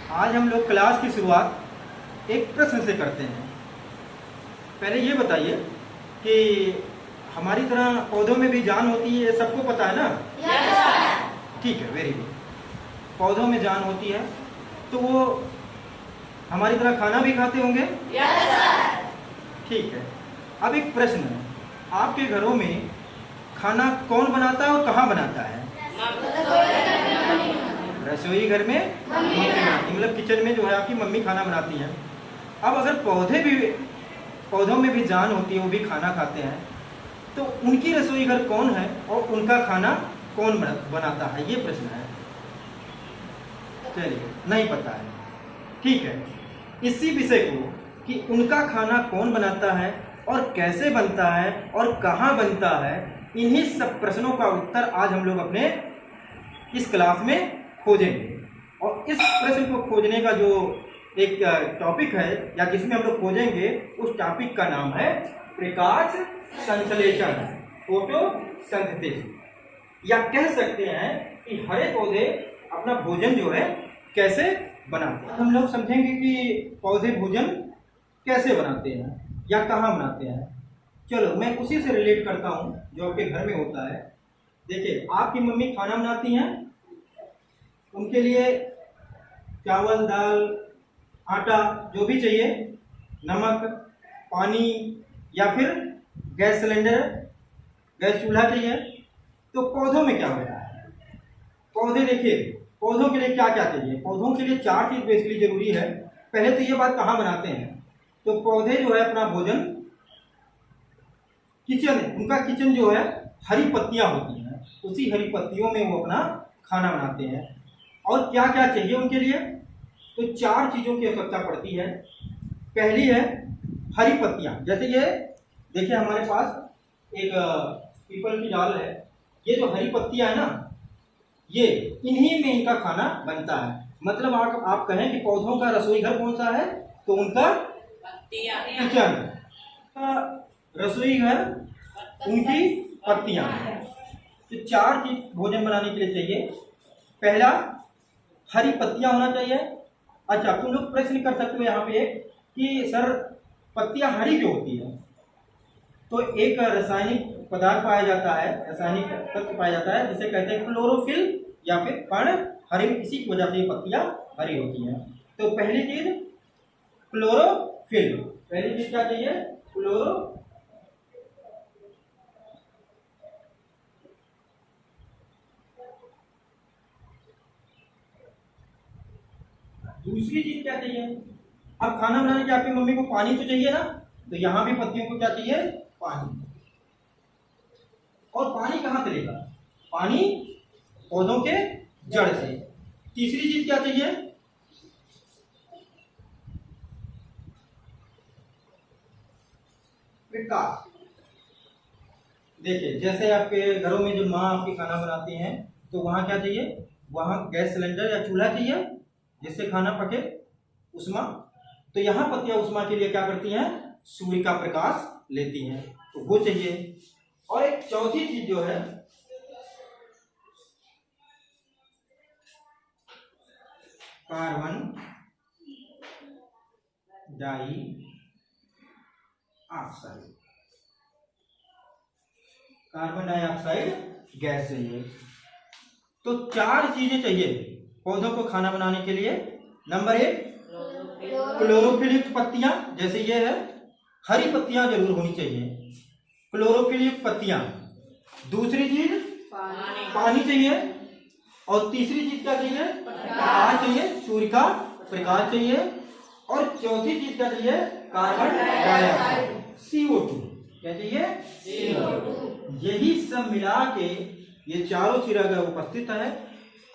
आज हम लोग क्लास की शुरुआत एक प्रश्न से करते हैं। पहले ये बताइए कि हमारी तरह पौधों में भी जान होती है, ये सबको पता है ना? यस। ठीक है, वेरी गुड। पौधों में जान होती है तो वो हमारी तरह खाना भी खाते होंगे? यस। ठीक है। अब एक प्रश्न है, आपके घरों में खाना कौन बनाता है और कहाँ बनाता है? रसोई घर में मम्मी बनाती, मतलब किचन में जो है आपकी मम्मी खाना बनाती हैं। अब अगर पौधों में भी जान होती है, वो भी खाना खाते हैं, तो उनकी रसोई घर कौन है और उनका खाना कौन बनाता है, ये प्रश्न है। चलिए, नहीं पता है, ठीक है। इसी विषय को कि उनका खाना कौन बनाता है और कैसे बनता है और कहाँ बनता है, इन्हीं सब प्रश्नों का उत्तर आज हम लोग अपने इस क्लास में खोजेंगे। और इस प्रश्न को खोजने का जो एक टॉपिक है या जिसमें हम लोग खोजेंगे, उस टॉपिक का नाम है प्रकाश संश्लेषण, फोटोसिंथेसिस। या कह सकते हैं कि हरे पौधे अपना भोजन जो है कैसे बनाते हैं। हम लोग समझेंगे कि पौधे भोजन कैसे बनाते हैं या कहाँ बनाते हैं। चलो, मैं उसी से रिलेट करता हूँ जो आपके घर में होता है। देखिए, आपकी मम्मी खाना बनाती हैं, उनके लिए चावल, दाल, आटा, जो भी चाहिए, नमक, पानी या फिर गैस सिलेंडर, गैस चूल्हा चाहिए। तो पौधों में क्या होता है? पौधे, देखिए, पौधों के लिए क्या क्या चाहिए? पौधों के लिए 4 चीज़ बेसिकली जरूरी है। पहले तो ये बात कहाँ बनाते हैं, तो पौधे जो है अपना भोजन किचन, उनका किचन जो है हरी पत्तियाँ होती हैं, उसी हरी पत्तियों में वो अपना खाना बनाते हैं। और क्या क्या चाहिए उनके लिए? तो 4 चीज़ों की आवश्यकता पड़ती है। पहली है हरी पत्तियाँ। जैसे ये देखिए, हमारे पास एक पीपल की डाल है, ये जो हरी पत्तियाँ है ना, ये इन्हीं में इनका खाना बनता है। मतलब आप कहें कि पौधों का रसोई घर कौन सा है, तो उनका किचन का रसोई घर, उनकी पत्तियाँ। तो 4 चीज भोजन बनाने के लिए चाहिए। पहला, हरी पत्तियाँ होना चाहिए। अच्छा, तुम लोग प्रश्न कर सकते हो यहाँ पे कि सर पत्तियाँ हरी क्यों होती है? तो एक रासायनिक पदार्थ पाया जाता है, रासायनिक तत्व पाया जाता है, जिसे कहते हैं क्लोरोफिल या फिर पर्णहरित। इसी की वजह से ये पत्तियाँ हरी होती हैं। तो पहली चीज क्लोरोफिल। पहली चीज क्या चाहिए? क्लोरो। दूसरी चीज क्या चाहिए? अब खाना बनाने के आपकी मम्मी को पानी तो चाहिए ना, तो यहां भी पत्तियों को क्या चाहिए? पानी। और पानी कहां से लेगा? पानी पौधों के जड़ से। तीसरी चीज क्या चाहिए? प्रकाश। देखिए, जैसे आपके घरों में जो माँ आपकी खाना बनाती हैं, तो वहां क्या चाहिए? वहां गैस सिलेंडर या चूल्हा चाहिए जिससे खाना पके, उष्मा। तो यहाँ पत्तियां उष्मा के लिए क्या करती हैं? सूर्य का प्रकाश लेती हैं, तो वो चाहिए। और एक चौथी चीज जो है, carbon dioxide. Carbon dioxide gas चाहिए। तो 4 चीजें चाहिए पौधों को खाना बनाने के लिए। नंबर 1, क्लोरोफिल युक्त पत्तियां, जैसे ये है, हरी पत्तियां जरूर होनी चाहिए, क्लोरोफिल युक्त पत्तियां। दूसरी चीज पानी चाहिए। और तीसरी चीज क्या चाहिए? प्रकाश चाहिए, सूर्य का प्रकाश चाहिए। और चौथी चीज क्या चाहिए? Carbon dioxide, CO2। क्या चाहिए? CO2। यही सब मिला के ये चारों चीज अगर उपस्थित है,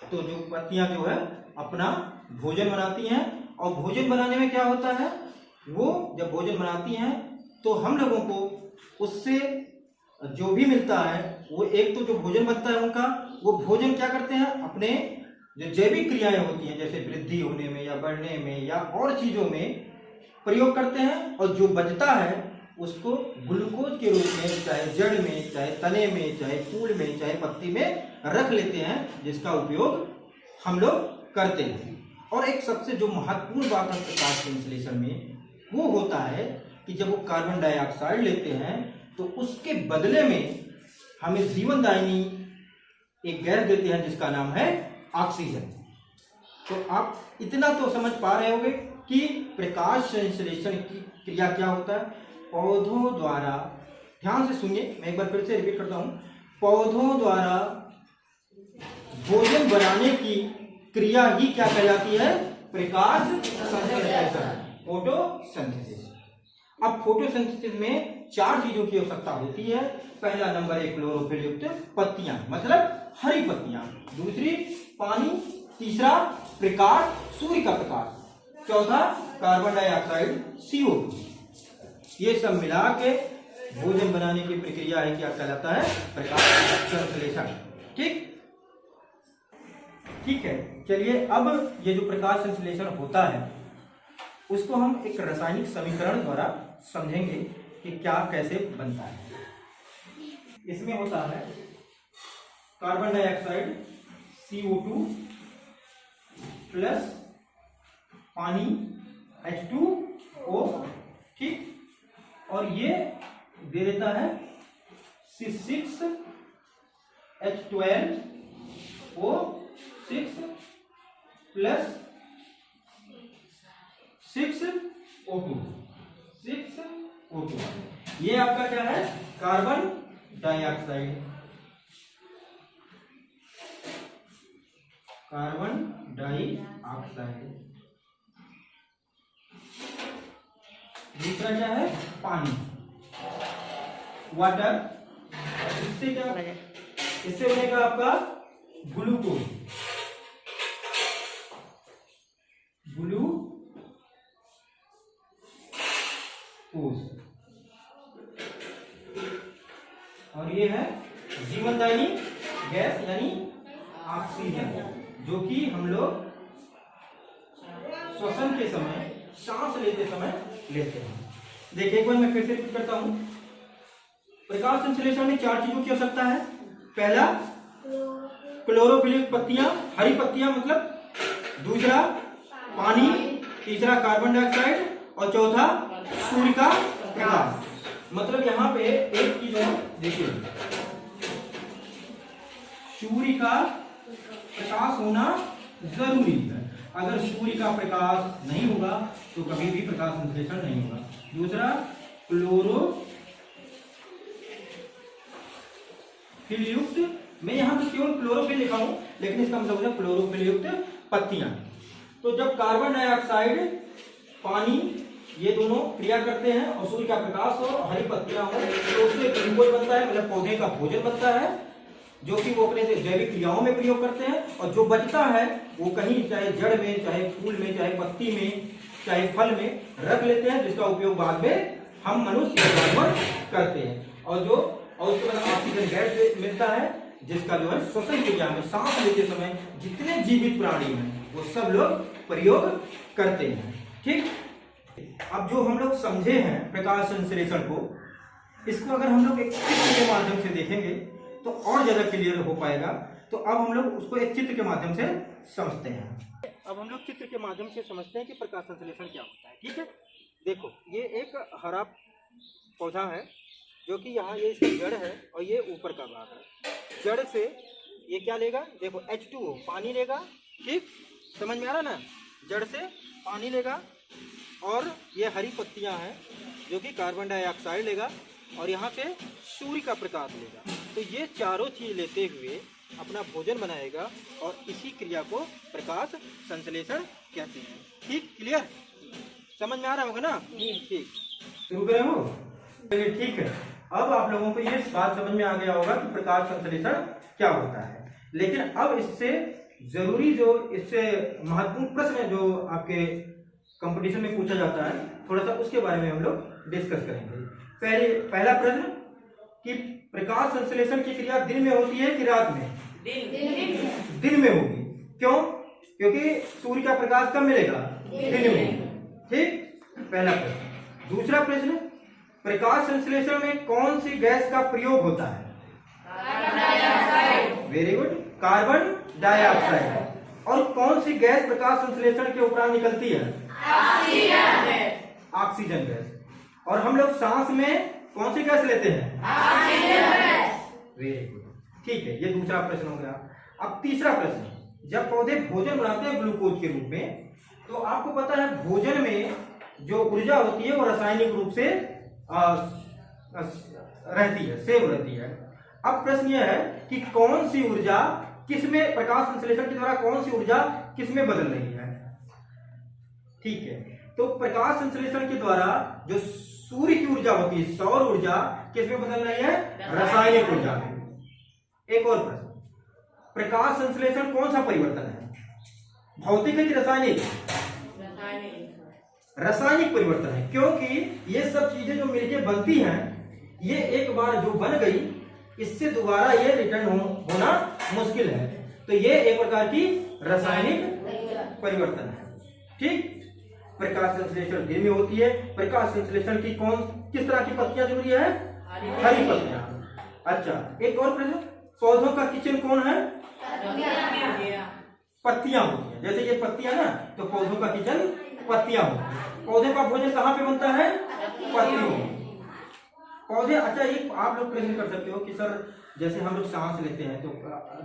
तो जो पत्तियां जो है अपना भोजन बनाती हैं। और भोजन बनाने में क्या होता है, वो जब भोजन बनाती हैं तो हम लोगों को उससे जो भी मिलता है, वो एक तो जो भोजन बनता है उनका, वो भोजन क्या करते हैं, अपने जो जैविक क्रियाएं होती हैं, जैसे वृद्धि होने में या बढ़ने में या और चीजों में प्रयोग करते हैं। और जो बचता है उसको ग्लूकोज के रूप में, चाहे जड़ में, चाहे तने में, चाहे फूल में, चाहे पत्ती में रख लेते हैं, जिसका उपयोग हम लोग करते हैं। और एक सबसे जो महत्वपूर्ण बात है प्रकाश संश्लेषण में वो होता है कि जब वो कार्बन डाइऑक्साइड लेते हैं तो उसके बदले में हमें जीवनदायिनी एक गैस देते हैं जिसका नाम है ऑक्सीजन। तो आप इतना तो समझ पा रहे होंगे कि प्रकाश संश्लेषण की क्रिया क्या होता है। पौधों द्वारा, ध्यान से सुनिए, मैं एक बार फिर से रिपीट करता हूं, पौधों द्वारा भोजन बनाने की क्रिया ही क्या कहलाती है? प्रकाश संश्लेषण, फोटोसिंथेसिस। अब फोटोसिंथेसिस में 4 चीजों की आवश्यकता होती है। पहला नंबर 1 क्लोरोफिल युक्त पत्तियां, मतलब हरी पत्तियां। दूसरी पानी। तीसरा प्रकाश, सूर्य का प्रकाश। चौथा कार्बन डाइऑक्साइड, CO2। ये सब मिला के भोजन बनाने की प्रक्रिया है, क्या कहलाता है? प्रकाश संश्लेषण। ठीक है। चलिए, अब ये जो प्रकाश संश्लेषण होता है उसको हम एक रासायनिक समीकरण द्वारा समझेंगे कि क्या कैसे बनता है। इसमें होता है कार्बन डाइऑक्साइड CO2 प्लस पानी H2O, ठीक, और ये दे देता है C6H12O6 प्लस 6O2। ये आपका क्या है? Carbon dioxide. दूसरा क्या है? पानी, वाटर। इससे क्या, इससे बनेगा आपका ग्लूकोज, और ये है जीवनदायिनी गैस यानी ऑक्सीजन, जो कि हम लोग श्वसन के समय, सांस लेते समय लेते हैं। देखिए, एक बार मैं फिर से रिपीट करता हूं। प्रकाश संश्लेषण में 4 चीजों की आवश्यकता है। पहला क्लोरोफिल पत्तियां, हरी पत्तियां मतलब। दूसरा पानी। तीसरा कार्बन डाइऑक्साइड और चौथा सूर्य का प्रकाश। मतलब यहाँ पे एक चीज है, देखिए, सूर्य का प्रकाश होना जरूरी है। अगर सूर्य का प्रकाश नहीं होगा तो कभी भी प्रकाश संश्लेषण नहीं होगा। दूसरा क्लोरोफिल युक्त, मैं यहां तो केवल क्लोरोफिल लिखा हूं, लेकिन इसका मतलब है क्लोरोफिल युक्त पत्तियां। तो जब कार्बन डाइऑक्साइड, पानी, ये दोनों क्रिया करते हैं और सूर्य का प्रकाश हो, हरी पत्तियां हो, तो उससे ग्लूकोज बनता है, मतलब पौधे का भोजन बनता है, जो कि वो अपने जैविक क्रियाओं में प्रयोग करते हैं। और जो बचता है वो कहीं, चाहे जड़ में, चाहे फूल में, चाहे पत्ती में, चाहे फल में रख लेते हैं, जिसका उपयोग बाद में हम मनुष्य या जानवर करते हैं। और उसके बाद ऑक्सीजन गैस मिलता है, जिसका जो है श्वसन क्रिया में, सांस लेते समय जितने जीवित प्राणी हैं वो सब लोग प्रयोग करते हैं। ठीक। अब जो हम लोग समझे हैं प्रकाश संश्लेषण को, इसको अगर हम लोग एक चित्र के माध्यम से देखेंगे तो और ज्यादा क्लियर हो पाएगा। तो अब हम लोग उसको एक चित्र के माध्यम से समझते हैं। अब हम लोग चित्र के माध्यम से समझते हैं कि प्रकाश संश्लेषण क्या होता है। ठीक है, देखो, ये एक हरा पौधा है, जो कि यहाँ ये इसकी जड़ है और ये ऊपर का भाग है। जड़ से ये क्या लेगा? देखो, H2O, पानी लेगा। ठीक, समझ में आ रहा ना? जड़ से पानी लेगा, और ये हरी पत्तियां हैं जो कि कार्बन डाइऑक्साइड लेगा, और यहाँ से सूर्य का प्रकाश लेगा। तो ये चारों चीज लेते हुए अपना भोजन बनाएगा, और इसी क्रिया को प्रकाश संश्लेषण कहते हैं। ठीक, क्लियर? समझ में आ रहा होगा ना? ठीक, शुरू करें हो? ठीक है, अब आप लोगों को ये बात समझ में आ गया होगा कि प्रकाश संश्लेषण क्या होता है। लेकिन अब इससे जरूरी, जो इससे महत्वपूर्ण प्रश्न है जो आपके कंपटीशन में पूछा जाता है, थोड़ा सा उसके बारे में हम लोग डिस्कस करेंगे। पहला प्रश्न कि प्रकाश संश्लेषण की क्रिया दिन में होती है कि रात में? दिन में होगी। क्यों? क्योंकि सूर्य का प्रकाश कब मिलेगा? दिन में। ठीक, पहला प्रश्न। दूसरा प्रश्न, प्रकाश संश्लेषण में कौन सी गैस का प्रयोग होता है? Very good, carbon dioxide. और कौन सी गैस प्रकाश संश्लेषण के उपरांत निकलती है? Oxygen gas. और हम लोग सांस में कौन सी गैस लेते हैं? वेरी गुड, ठीक है, ये दूसरा प्रश्न हो गया। अब तीसरा प्रश्न, जब पौधे भोजन बनाते हैं ग्लूकोज के रूप में, तो आपको पता है भोजन में जो ऊर्जा होती है वो रासायनिक रूप से रहती है, सेव रहती है। अब प्रश्न यह है कि कौन सी ऊर्जा किसमें, प्रकाश संश्लेषण के द्वारा कौन सी ऊर्जा किसमें बदल रही है? ठीक है, तो प्रकाश संश्लेषण के द्वारा जो सूर्य की ऊर्जा होती है, सौर ऊर्जा, किसमें बदल रही है? रासायनिक ऊर्जा में। एक और प्रश्न, प्रकाश संश्लेषण कौन सा परिवर्तन है? भौतिक है कि रासायनिक? रासायनिक परिवर्तन है, क्योंकि ये सब चीजें जो मिलकर बनती हैं, ये एक बार जो बन गई, इससे दोबारा ये रिटर्न होना मुश्किल है। तो ये एक प्रकार की रासायनिक परिवर्तन है। ठीक, प्रकाश संश्लेषण दिन में होती है। प्रकाश संश्लेषण की किस तरह की पत्तियां जरूरी है? हरी पत्तियां। अच्छा, एक और प्रश्न, पौधों का किचन कौन है? पत्तियां होती है। जैसे ये पत्तियां ना, तो पौधों का किचन पत्तियां होती है। पौधे का भोजन कहाँ पे बनता है? पत्तियों में। पौधे, अच्छा, ये आप लोग प्रश्न कर सकते हो कि सर जैसे हम लोग सांस लेते हैं तो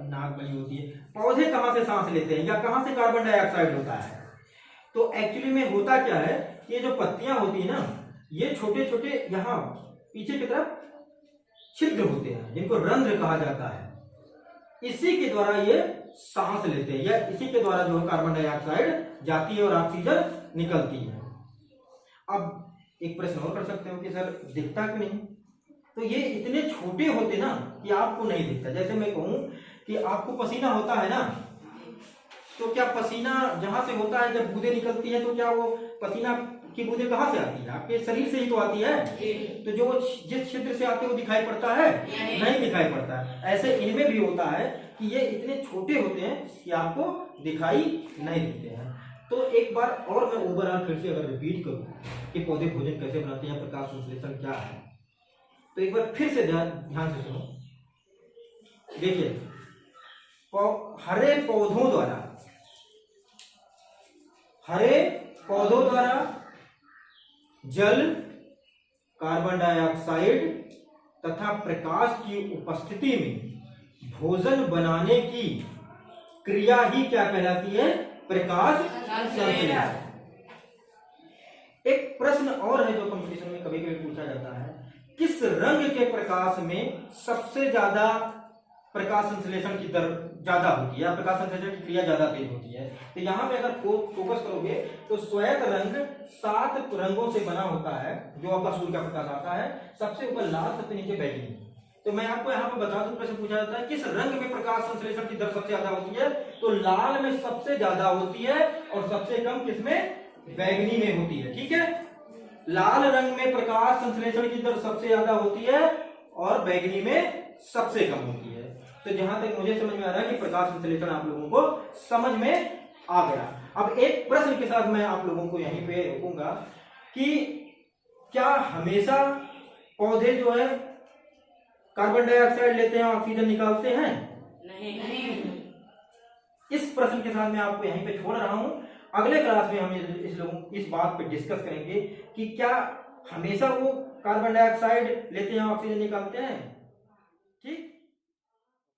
नाक बनी होती है, पौधे कहाँ से सांस लेते हैं या कहाँ से कार्बन डाइऑक्साइड होता है? तो एक्चुअली में होता क्या है, ये जो पत्तियां होती है ना, ये छोटे छोटे यहाँ पीछे की तरफ छिद्र होते हैं, जिनको रंध्र कहा जाता है। इसी के द्वारा ये सांस लेते हैं, या इसी के द्वारा जो कार्बन डाइऑक्साइड जाती है और ऑक्सीजन निकलती है। अब एक प्रश्न और कर सकते हो कि सर दिखता क्यों नहीं? तो ये इतने छोटे होते ना कि आपको नहीं दिखता। जैसे मैं कहूं कि आपको पसीना होता है ना, तो क्या पसीना जहां से होता है, जब बूंदें निकलती है, तो क्या वो पसीना की बूंदें कहां से आती है? आपके शरीर से ही तो आती है। तो जो जिस छिद्र से आते वो दिखाई पड़ता है? नहीं दिखाई पड़ता है। ऐसे इनमें भी होता है कि ये इतने छोटे होते हैं कि आपको दिखाई नहीं देते हैं। तो एक बार और मैं ओवरऑल फिर से अगर रिपीट करूं कि पौधे भोजन कैसे बनाते हैं, प्रकाश संश्लेषण क्या है, तो एक बार फिर से ध्यान से सुनो। देखिए, हरे पौधों द्वारा जल, कार्बन डाइऑक्साइड तथा प्रकाश की उपस्थिति में भोजन बनाने की क्रिया ही क्या कहलाती है? प्रकाश संश्लेषण। एक प्रश्न और है जो कंपटीशन में कभी कभी पूछा जाता है, किस रंग के प्रकाश में सबसे ज्यादा प्रकाश संश्लेषण की दर ज्यादा होती है, प्रकाश संश्लेषण की क्रिया ज्यादा तेज होती है? तो यहाँ पे अगर फोकस करोगे तो श्वेत रंग 7 रंगों से बना होता है, जो आपका सूर्य का प्रकाश आता है। सबसे ऊपर लाल, सबसे नीचे बैगनी। तो मैं आपको यहाँ पे बता दूं, प्रश्न पूछा जाता है किस रंग में प्रकाश संश्लेषण की दर सबसे ज्यादा होती है? तो लाल में सबसे ज्यादा होती है और सबसे कम किसमें? बैगनी में होती है। ठीक है, लाल रंग में प्रकाश संश्लेषण की दर सबसे ज्यादा होती है और बैगनी में सबसे कम होती है। तो जहां तक मुझे समझ में आ रहा है कि प्रकाश संश्लेषण आप लोगों को समझ में आ गया। अब एक प्रश्न के साथ मैं आप लोगों को यहीं पे रोकूंगा कि क्या हमेशा पौधे जो है कार्बन डाइऑक्साइड लेते हैं, ऑक्सीजन निकालते हैं? नहीं। इस प्रश्न के साथ मैं आपको यहीं पे छोड़ रहा हूं। अगले क्लास में हम इस बात पे डिस्कस करेंगे कि क्या हमेशा वो कार्बन डाइऑक्साइड लेते हैं, ऑक्सीजन निकालते हैं। ठीक।